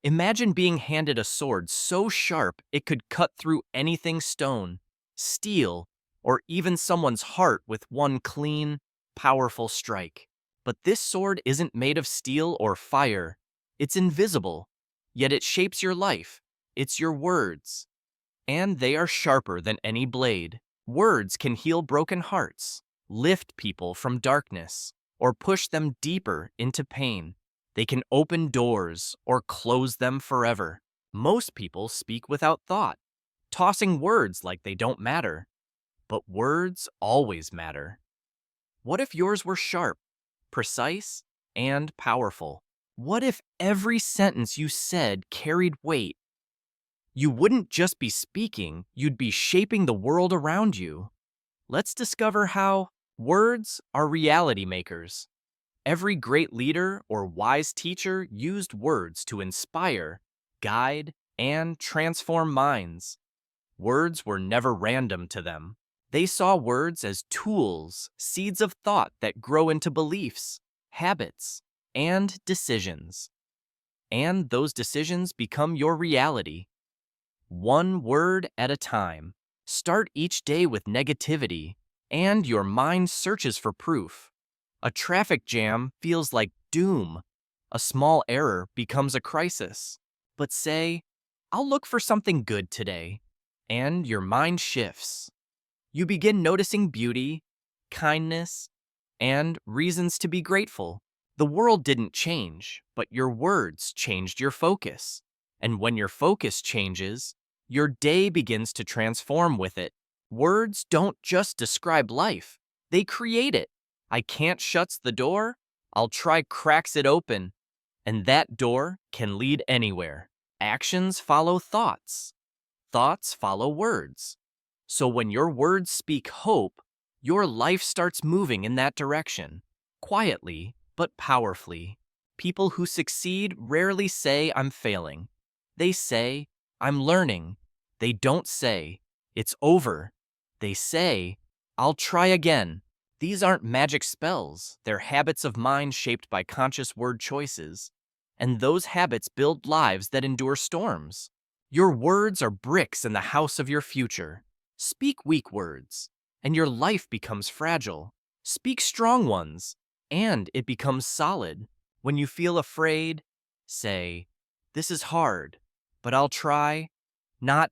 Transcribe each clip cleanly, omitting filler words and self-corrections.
Imagine being handed a sword so sharp it could cut through anything stone, steel, or even someone's heart with one clean, powerful strike. But this sword isn't made of steel or fire. It's invisible, yet it shapes your life. It's your words. And they are sharper than any blade. Words can heal broken hearts, lift people from darkness, or push them deeper into pain. They can open doors or close them forever. Most people speak without thought, tossing words like they don't matter. But words always matter. What if yours were sharp, precise, and powerful? What if every sentence you said carried weight? You wouldn't just be speaking, you'd be shaping the world around you. Let's discover how words are reality makers. Every great leader or wise teacher used words to inspire, guide, and transform minds. Words were never random to them. They saw words as tools, seeds of thought that grow into beliefs, habits, and decisions. And those decisions become your reality. One word at a time. Start each day with negativity, and your mind searches for proof. A traffic jam feels like doom. A small error becomes a crisis. But say, I'll look for something good today, and your mind shifts. You begin noticing beauty, kindness, and reasons to be grateful. The world didn't change, but your words changed your focus. And when your focus changes, your day begins to transform with it. Words don't just describe life, they create it. I can't shuts the door, I'll try cracks it open. And that door can lead anywhere. Actions follow thoughts. Thoughts follow words. So when your words speak hope, your life starts moving in that direction. Quietly, but powerfully. People who succeed rarely say, I'm failing. They say, I'm learning. They don't say, it's over. They say, I'll try again. These aren't magic spells. They're habits of mind shaped by conscious word choices. And those habits build lives that endure storms. Your words are bricks in the house of your future. Speak weak words, and your life becomes fragile. Speak strong ones, and it becomes solid. When you feel afraid, say, this is hard, but I'll try. Not,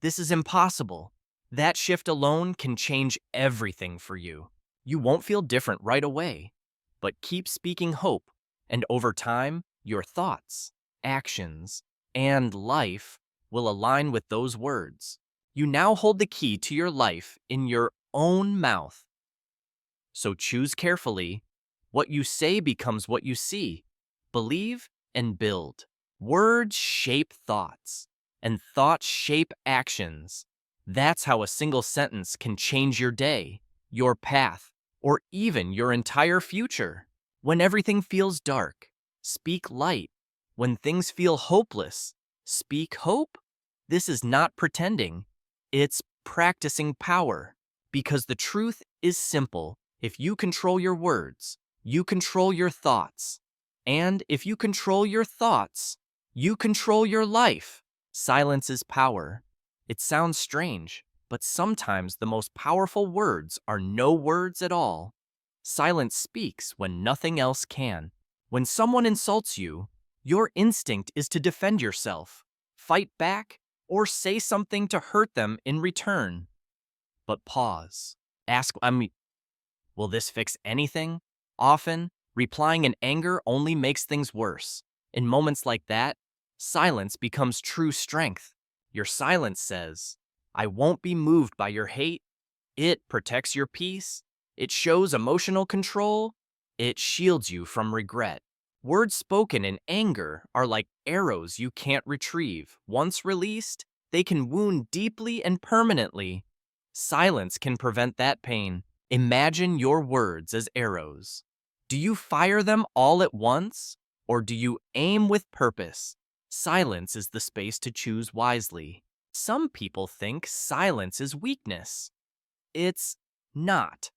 this is impossible. That shift alone can change everything for you. You won't feel different right away, but keep speaking hope, and over time, your thoughts, actions, and life will align with those words. You now hold the key to your life in your own mouth. So choose carefully. What you say becomes what you see. Believe and build. Words shape thoughts, and thoughts shape actions. That's how a single sentence can change your day, your path, or even your entire future. When everything feels dark, speak light. When things feel hopeless, speak hope. This is not pretending. It's practicing power. Because the truth is simple. If you control your words, you control your thoughts. And if you control your thoughts, you control your life. Silence is power. It sounds strange, but sometimes the most powerful words are no words at all. Silence speaks when nothing else can. When someone insults you, your instinct is to defend yourself, fight back, or say something to hurt them in return. But pause. Ask, will this fix anything? Often, replying in anger only makes things worse. In moments like that, silence becomes true strength. Your silence says, I won't be moved by your hate. It protects your peace. It shows emotional control. It shields you from regret. Words spoken in anger are like arrows you can't retrieve. Once released, they can wound deeply and permanently. Silence can prevent that pain. Imagine your words as arrows. Do you fire them all at once, or do you aim with purpose? Silence is the space to choose wisely. Some people think silence is weakness. It's not.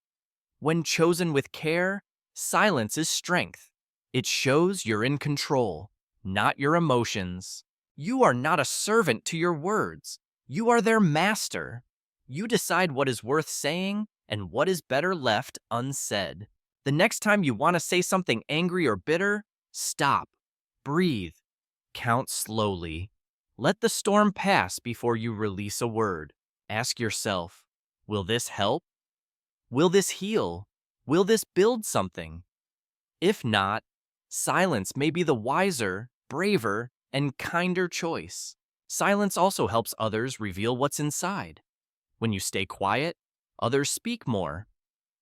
When chosen with care, silence is strength. It shows you're in control. not your emotions. You are not a servant to your words. You are their master. You decide what is worth saying and what is better left unsaid. The next time you want to say something angry or bitter, stop, breathe, count slowly. Let the storm pass before you release a word. Ask yourself, will this help? Will this heal? Will this build something? If not, silence may be the wiser, braver, and kinder choice. Silence also helps others reveal what's inside. When you stay quiet, others speak more.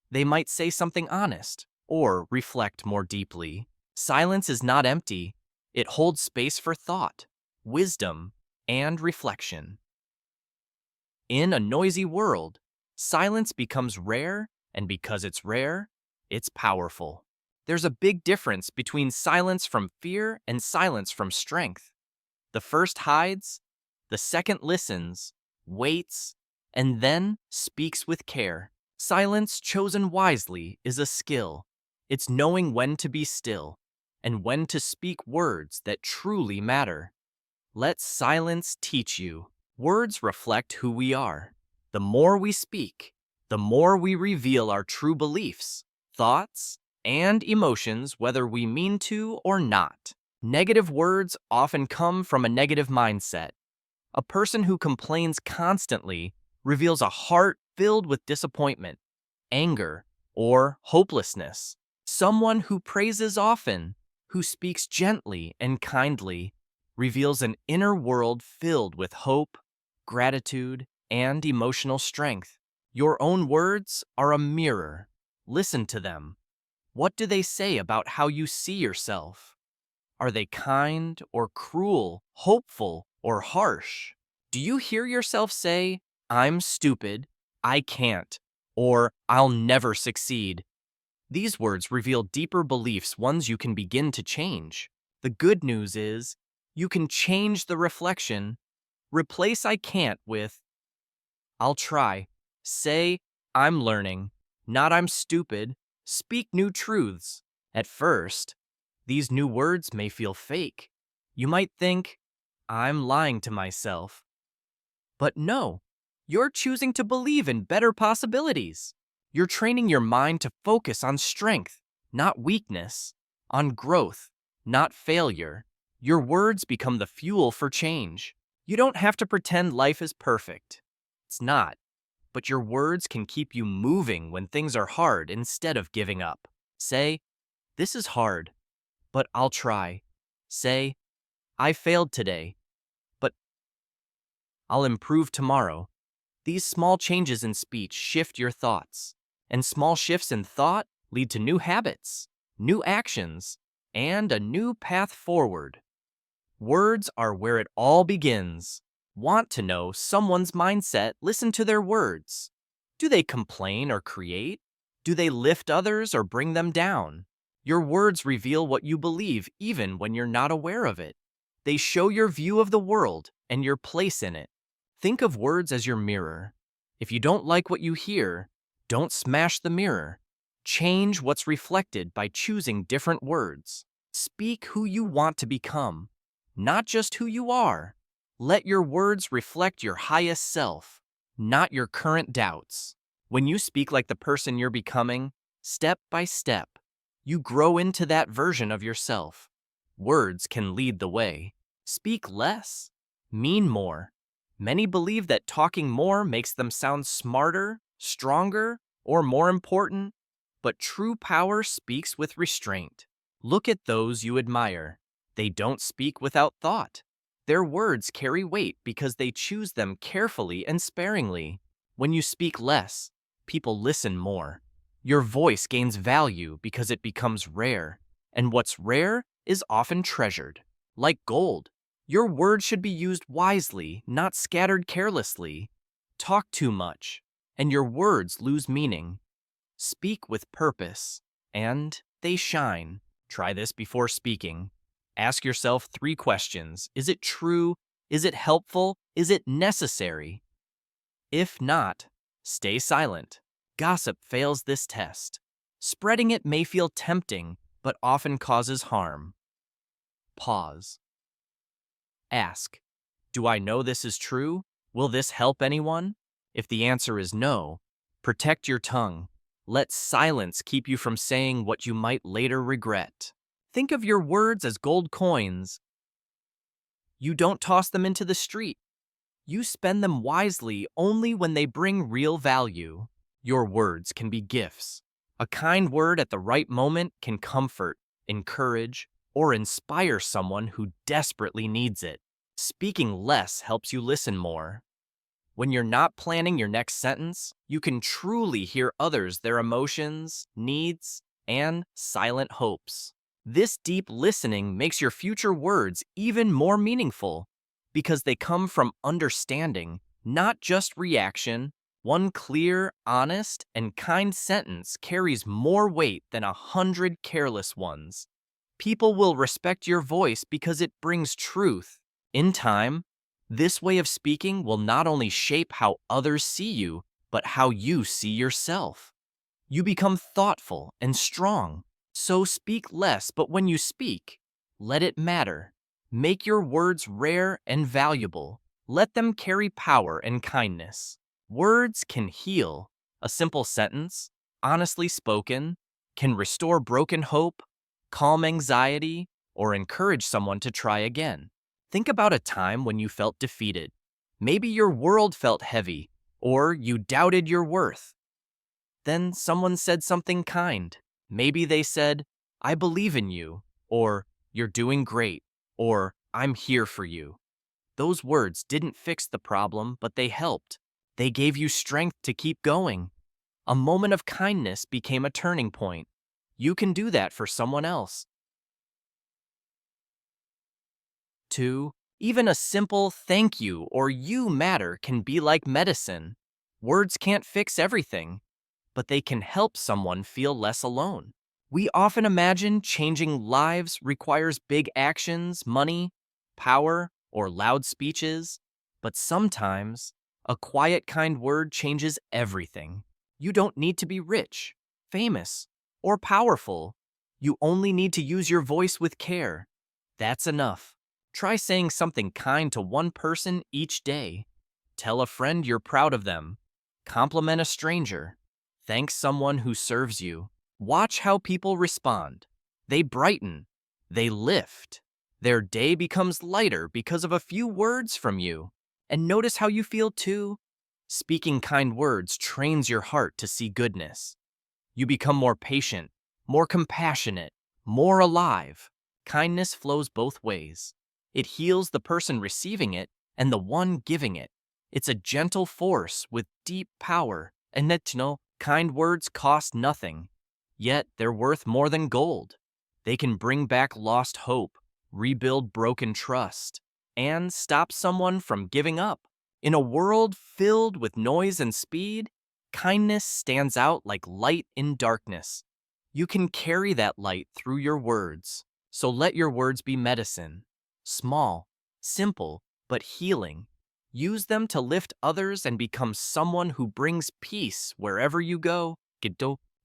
They might say something honest or reflect more deeply. Silence is not empty. It holds space for thought, wisdom, and reflection. In a noisy world, silence becomes rare, and because it's rare, it's powerful. There's a big difference between silence from fear and silence from strength. The first hides, the second listens, waits, and then speaks with care. Silence chosen wisely is a skill. It's knowing when to be still and when to speak words that truly matter. Let silence teach you. Words reflect who we are. The more we speak, the more we reveal our true beliefs, thoughts, and emotions, whether we mean to or not. Negative words often come from a negative mindset. A person who complains constantly reveals a heart filled with disappointment, anger, or hopelessness. Someone who praises often, who speaks gently and kindly, reveals an inner world filled with hope, gratitude, and emotional strength. Your own words are a mirror. Listen to them. What do they say about how you see yourself? Are they kind or cruel, hopeful or harsh? Do you hear yourself say, "I'm stupid, I can't," or "I'll never succeed"? These words reveal deeper beliefs, ones you can begin to change. The good news is, you can change the reflection. Replace "I can't" with "I'll try." Say, "I'm learning," not "I'm stupid." Speak new truths. At first, these new words may feel fake. You might think, "I'm lying to myself." But no, you're choosing to believe in better possibilities. You're training your mind to focus on strength, not weakness, on growth, not failure. Your words become the fuel for change. You don't have to pretend life is perfect. It's not. But your words can keep you moving when things are hard instead of giving up. Say, "This is hard, but I'll try." Say, "I failed today, but I'll improve tomorrow." These small changes in speech shift your thoughts, and small shifts in thought lead to new habits, new actions, and a new path forward. Words are where it all begins. Want to know someone's mindset? Listen to their words. Do they complain or create? Do they lift others or bring them down? Your words reveal what you believe even when you're not aware of it. They show your view of the world and your place in it. Think of words as your mirror. If you don't like what you hear, don't smash the mirror. Change what's reflected by choosing different words. Speak who you want to become, not just who you are. Let your words reflect your highest self, not your current doubts. When you speak like the person you're becoming, step by step, you grow into that version of yourself. Words can lead the way. Speak less, mean more. Many believe that talking more makes them sound smarter, stronger, or more important, but true power speaks with restraint. Look at those you admire. They don't speak without thought. Their words carry weight because they choose them carefully and sparingly. When you speak less, people listen more. Your voice gains value because it becomes rare, and what's rare is often treasured. Like gold, your words should be used wisely, not scattered carelessly. Talk too much, and your words lose meaning. Speak with purpose, and they shine. Try this before speaking. Ask yourself 3 questions. Is it true? Is it helpful? Is it necessary? If not, stay silent. Gossip fails this test. Spreading it may feel tempting, but often causes harm. Pause. Ask, do I know this is true? Will this help anyone? If the answer is no, protect your tongue. Let silence keep you from saying what you might later regret. Think of your words as gold coins. You don't toss them into the street. You spend them wisely only when they bring real value. Your words can be gifts. A kind word at the right moment can comfort, encourage, or inspire someone who desperately needs it. Speaking less helps you listen more. When you're not planning your next sentence, you can truly hear others, their emotions, needs, and silent hopes. This deep listening makes your future words even more meaningful because they come from understanding, not just reaction. One clear, honest, and kind sentence carries more weight than 100 careless ones. People will respect your voice because it brings truth. In time, this way of speaking will not only shape how others see you, but how you see yourself. You become thoughtful and strong. So speak less, but when you speak, let it matter. Make your words rare and valuable. Let them carry power and kindness. Words can heal. A simple sentence, honestly spoken, can restore broken hope, calm anxiety, or encourage someone to try again. Think about a time when you felt defeated. Maybe your world felt heavy, or you doubted your worth. Then someone said something kind. Maybe they said, I believe in you, or you're doing great, or I'm here for you. Those words didn't fix the problem, but they helped. They gave you strength to keep going. A moment of kindness became a turning point. You can do that for someone else. 2. Even a simple thank you or you matter can be like medicine. Words can't fix everything, but they can help someone feel less alone. We often imagine changing lives requires big actions, money, power, or loud speeches, but sometimes a quiet, kind word changes everything. You don't need to be rich, famous, or powerful. You only need to use your voice with care. That's enough. Try saying something kind to one person each day. Tell a friend you're proud of them. Compliment a stranger. Thank someone who serves you. Watch how people respond. They brighten. They lift. Their day becomes lighter because of a few words from you. And notice how you feel too. Speaking kind words trains your heart to see goodness. You become more patient, more compassionate, more alive. Kindness flows both ways. It heals the person receiving it and the one giving it. It's a gentle force with deep power, and kind words cost nothing. Yet they're worth more than gold. They can bring back lost hope, rebuild broken trust, and stop someone from giving up. In a world filled with noise and speed, kindness stands out like light in darkness. You can carry that light through your words, so let your words be medicine. Small, simple, but healing. Use them to lift others and become someone who brings peace wherever you go.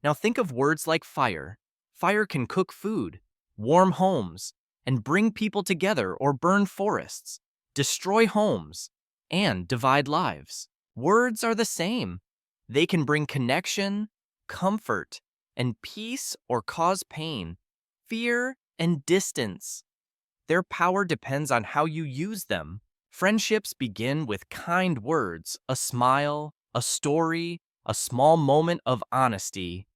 Now think of words like fire. Fire can cook food, warm homes, and bring people together or burn forests, destroy homes, and divide lives. Words are the same. They can bring connection, comfort, and peace or cause pain, fear, and distance. Their power depends on how you use them. Friendships begin with kind words, a smile, a story, a small moment of honesty.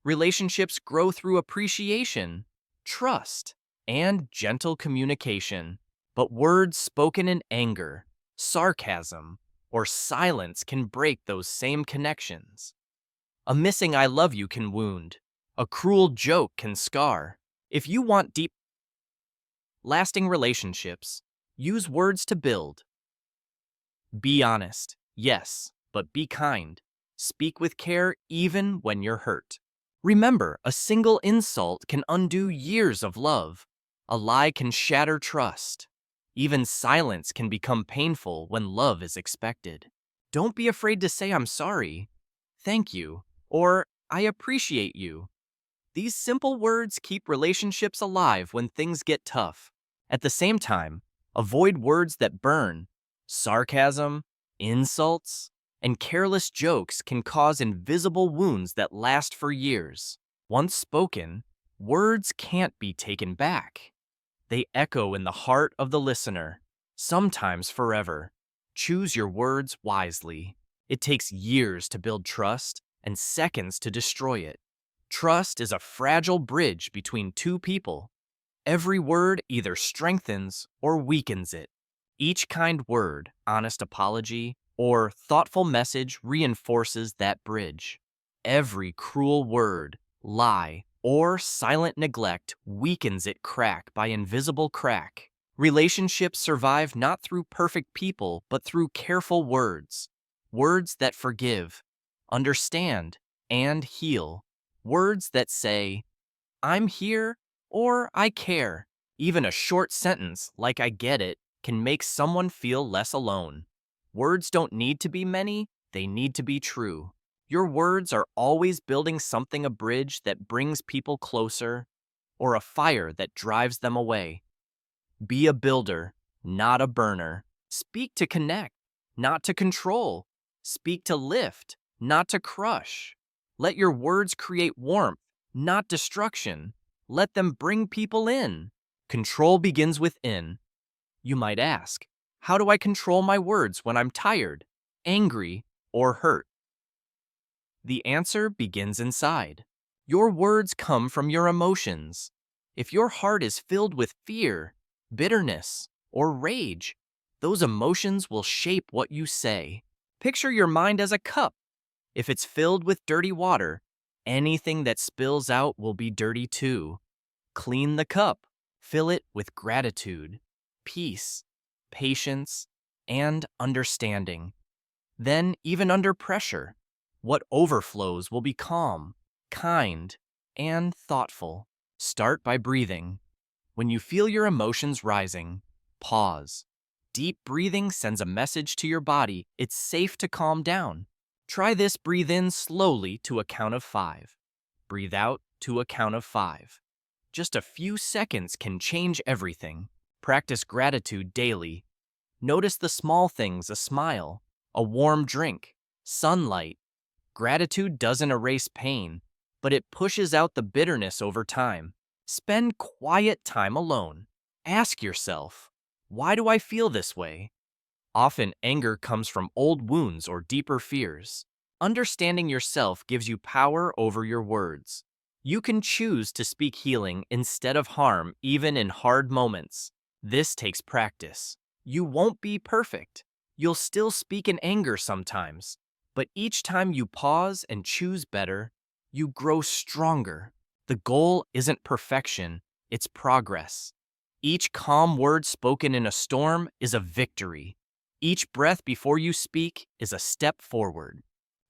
Relationships grow through appreciation, trust, and gentle communication. But words spoken in anger, sarcasm, or silence can break those same connections. A missing I love you can wound. A cruel joke can scar. If you want deep, lasting relationships, use words to build. Be honest, yes, but be kind. Speak with care even when you're hurt. Remember, a single insult can undo years of love. A lie can shatter trust. Even silence can become painful when love is expected. Don't be afraid to say I'm sorry, thank you, or I appreciate you. These simple words keep relationships alive when things get tough. At the same time, avoid words that burn. Sarcasm, insults, and careless jokes can cause invisible wounds that last for years. Once spoken, words can't be taken back. They echo in the heart of the listener, sometimes forever. Choose your words wisely. It takes years to build trust and seconds to destroy it. Trust is a fragile bridge between two people. Every word either strengthens or weakens it. Each kind word, honest apology, or thoughtful message reinforces that bridge. Every cruel word, lie, or silent neglect weakens it crack by invisible crack. Relationships survive not through perfect people, but through careful words. Words that forgive, understand, and heal. Words that say, I'm here, or I care. Even a short sentence like I get it can make someone feel less alone. Words don't need to be many, they need to be true. Your words are always building something, a bridge that brings people closer, or a fire that drives them away. Be a builder, not a burner. Speak to connect, not to control. Speak to lift, not to crush. Let your words create warmth, not destruction. Let them bring people in. Control begins within. You might ask, how do I control my words when I'm tired, angry, or hurt? The answer begins inside. Your words come from your emotions. If your heart is filled with fear, bitterness, or rage, those emotions will shape what you say. Picture your mind as a cup. If it's filled with dirty water, anything that spills out will be dirty too. Clean the cup. Fill it with gratitude, peace, patience, and understanding. Then, even under pressure, what overflows will be calm, kind, and thoughtful. Start by breathing. When you feel your emotions rising, pause. Deep breathing sends a message to your body. It's safe to calm down. Try this. Breathe in slowly to a count of 5. Breathe out to a count of 5. Just a few seconds can change everything. Practice gratitude daily. Notice the small things, a smile, a warm drink, sunlight. Gratitude doesn't erase pain, but it pushes out the bitterness over time. Spend quiet time alone. Ask yourself, why do I feel this way? Often anger comes from old wounds or deeper fears. Understanding yourself gives you power over your words. You can choose to speak healing instead of harm, even in hard moments. This takes practice. You won't be perfect. You'll still speak in anger sometimes. But each time you pause and choose better, you grow stronger. The goal isn't perfection, it's progress. Each calm word spoken in a storm is a victory. Each breath before you speak is a step forward.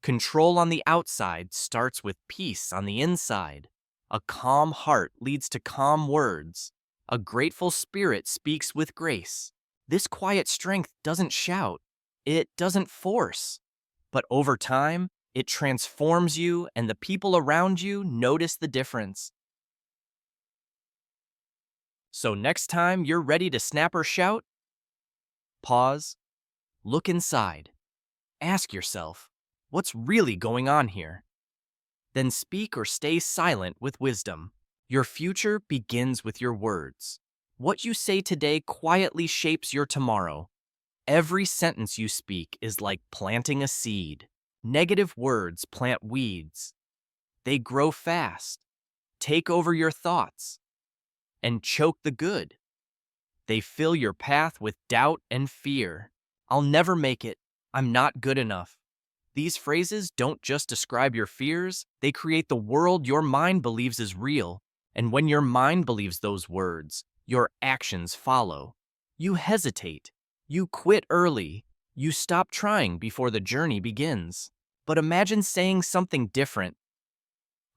Control on the outside starts with peace on the inside. A calm heart leads to calm words. A grateful spirit speaks with grace. This quiet strength doesn't shout. It doesn't force. But over time, it transforms you, and the people around you notice the difference. So next time you're ready to snap or shout, pause, look inside. Ask yourself, what's really going on here? Then speak or stay silent with wisdom. Your future begins with your words. What you say today quietly shapes your tomorrow. Every sentence you speak is like planting a seed. Negative words plant weeds. They grow fast, take over your thoughts, and choke the good. They fill your path with doubt and fear. I'll never make it. I'm not good enough. These phrases don't just describe your fears, they create the world your mind believes is real. And when your mind believes those words, your actions follow. You hesitate. You quit early. You stop trying before the journey begins. But imagine saying something different.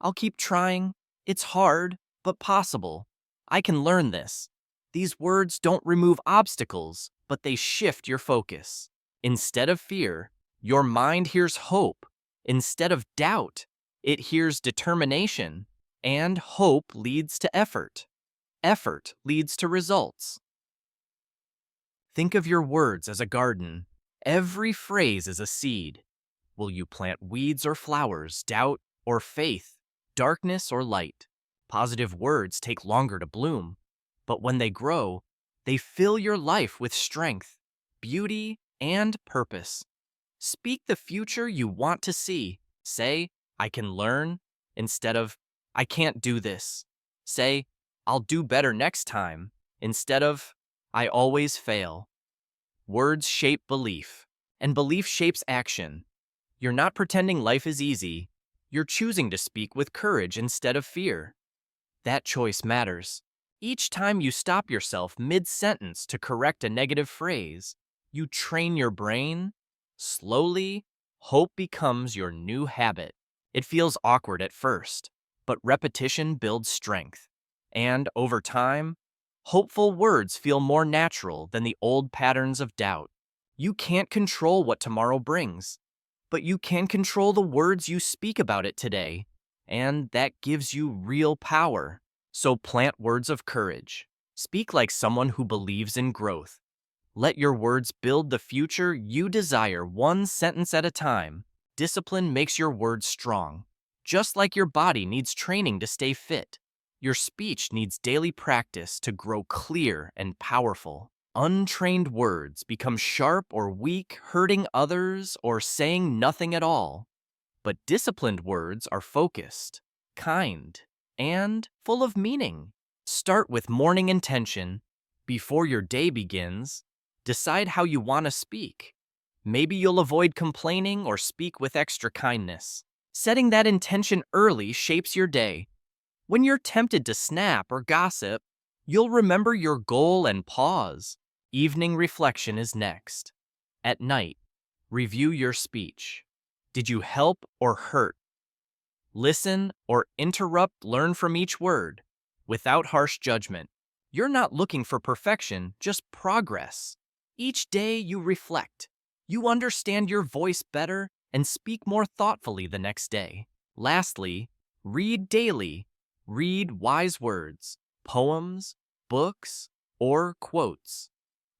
I'll keep trying. It's hard, but possible. I can learn this. These words don't remove obstacles, but they shift your focus. Instead of fear, your mind hears hope. Instead of doubt, it hears determination. And hope leads to effort. Effort leads to results. Think of your words as a garden. Every phrase is a seed. Will you plant weeds or flowers, doubt or faith, darkness or light? Positive words take longer to bloom, but when they grow, they fill your life with strength, beauty, and purpose. Speak the future you want to see. Say, I can learn, instead of, I can't do this. Say, I'll do better next time, instead of, I always fail. Words shape belief, and belief shapes action. You're not pretending life is easy. You're choosing to speak with courage instead of fear. That choice matters. Each time you stop yourself mid-sentence to correct a negative phrase, you train your brain. Slowly, hope becomes your new habit. It feels awkward at first, but repetition builds strength. And over time, hopeful words feel more natural than the old patterns of doubt. You can't control what tomorrow brings, but you can control the words you speak about it today, and that gives you real power. So plant words of courage. Speak like someone who believes in growth. Let your words build the future you desire, one sentence at a time. Discipline makes your words strong. Just like your body needs training to stay fit, your speech needs daily practice to grow clear and powerful. Untrained words become sharp or weak, hurting others or saying nothing at all. But disciplined words are focused, kind, and full of meaning. Start with morning intention. Before your day begins, decide how you want to speak. Maybe you'll avoid complaining or speak with extra kindness. Setting that intention early shapes your day. When you're tempted to snap or gossip, you'll remember your goal and pause. Evening reflection is next. At night, review your speech. Did you help or hurt? Listen or interrupt, learn from each word, without harsh judgment. You're not looking for perfection, just progress. Each day you reflect. You understand your voice better and speak more thoughtfully the next day. Lastly, read daily. Read wise words, poems, books, or quotes.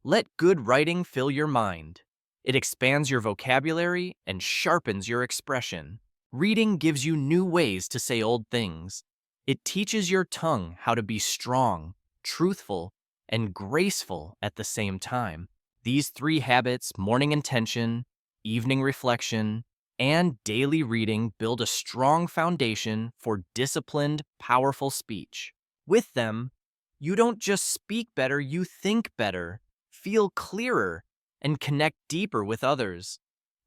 Let good writing fill your mind. It expands your vocabulary and sharpens your expression. Reading gives you new ways to say old things. It teaches your tongue how to be strong, truthful, and graceful at the same time. These three habits, morning intention, evening reflection, and daily reading, build a strong foundation for disciplined, powerful speech. With them, you don't just speak better, you think better, feel clearer, and connect deeper with others.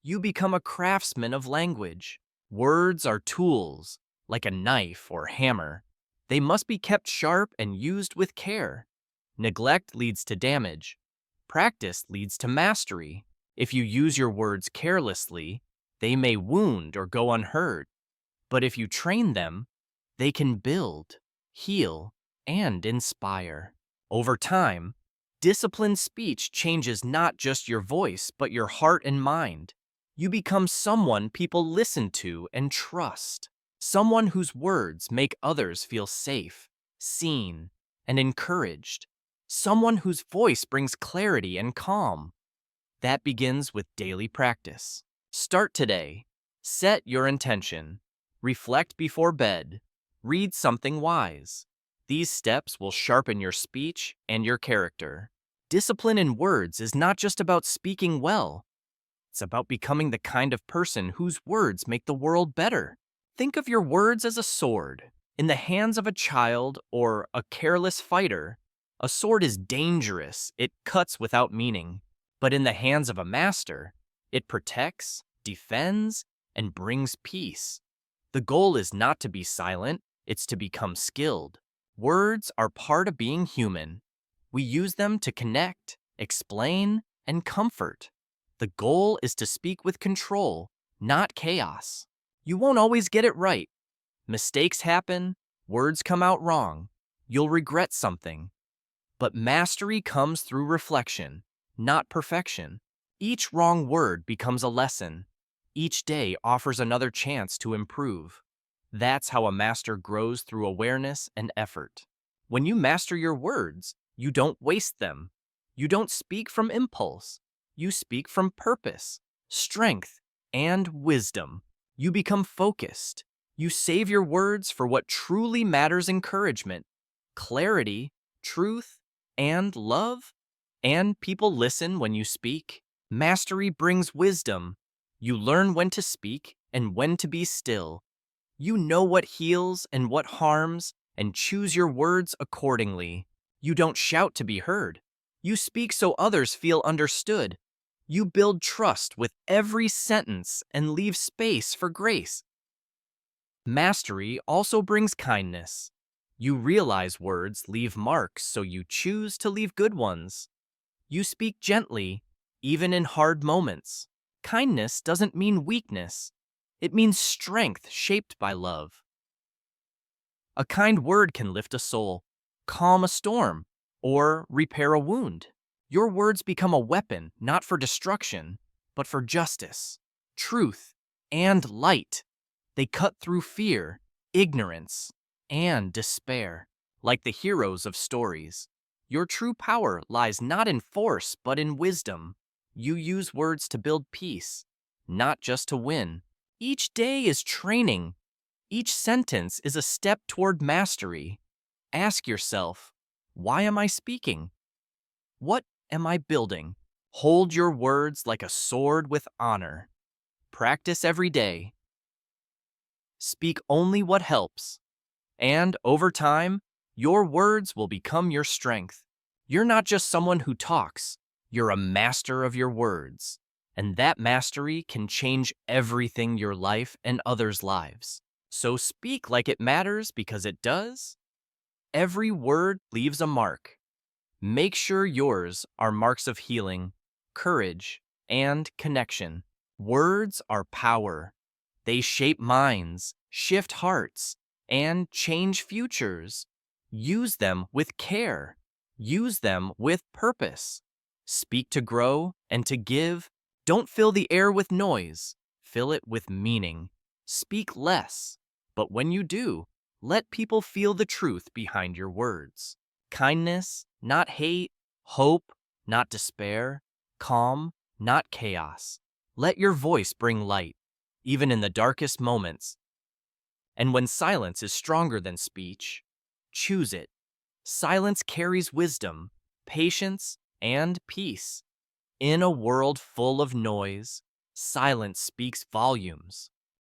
You become a craftsman of language. Words are tools, like a knife or hammer. They must be kept sharp and used with care. Neglect leads to damage. Practice leads to mastery. If you use your words carelessly, they may wound or go unheard. But if you train them, they can build, heal, and inspire. Over time, disciplined speech changes not just your voice, but your heart and mind. You become someone people listen to and trust. Someone whose words make others feel safe, seen, and encouraged. Someone whose voice brings clarity and calm. That begins with daily practice. Start today. Set your intention. Reflect before bed. Read something wise. These steps will sharpen your speech and your character. Discipline in words is not just about speaking well. It's about becoming the kind of person whose words make the world better. Think of your words as a sword. In the hands of a child or a careless fighter, a sword is dangerous. It cuts without meaning. But in the hands of a master, it protects, defends, and brings peace. The goal is not to be silent, it's to become skilled. Words are part of being human. We use them to connect, explain, and comfort. The goal is to speak with control, not chaos. You won't always get it right. Mistakes happen, words come out wrong. You'll regret something. But mastery comes through reflection, not perfection. Each wrong word becomes a lesson. Each day offers another chance to improve. That's how a master grows, through awareness and effort. When you master your words, you don't waste them. You don't speak from impulse. You speak from purpose, strength, and wisdom. You become focused. You save your words for what truly matters: encouragement, clarity, truth, and love. And people listen when you speak. Mastery brings wisdom. You learn when to speak and when to be still. You know what heals and what harms, and choose your words accordingly. You don't shout to be heard. You speak so others feel understood. You build trust with every sentence and leave space for grace. Mastery also brings kindness. You realize words leave marks, so you choose to leave good ones. You speak gently, even in hard moments. Kindness doesn't mean weakness. It means strength shaped by love. A kind word can lift a soul, calm a storm, or repair a wound. Your words become a weapon not for destruction, but for justice, truth, and light. They cut through fear, ignorance, and despair. Like the heroes of stories, your true power lies not in force but in wisdom. You use words to build peace, not just to win. Each day is training. Each sentence is a step toward mastery. Ask yourself, why am I speaking? What am I building? Hold your words like a sword with honor. Practice every day. Speak only what helps. And over time, your words will become your strength. You're not just someone who talks, you're a master of your words. And that mastery can change everything: your life and others' lives. So speak like it matters, because it does. Every word leaves a mark. Make sure yours are marks of healing, courage, and connection. Words are power. They shape minds, shift hearts, and change futures. Use them with care. Use them with purpose. Speak to grow and to give. Don't fill the air with noise. Fill it with meaning. Speak less, but when you do, let people feel the truth behind your words. Kindness, not hate. Hope, not despair. Calm, not chaos. Let your voice bring light, even in the darkest moments. And when silence is stronger than speech, choose it. Silence carries wisdom, patience, and peace. In a world full of noise, silence speaks volumes.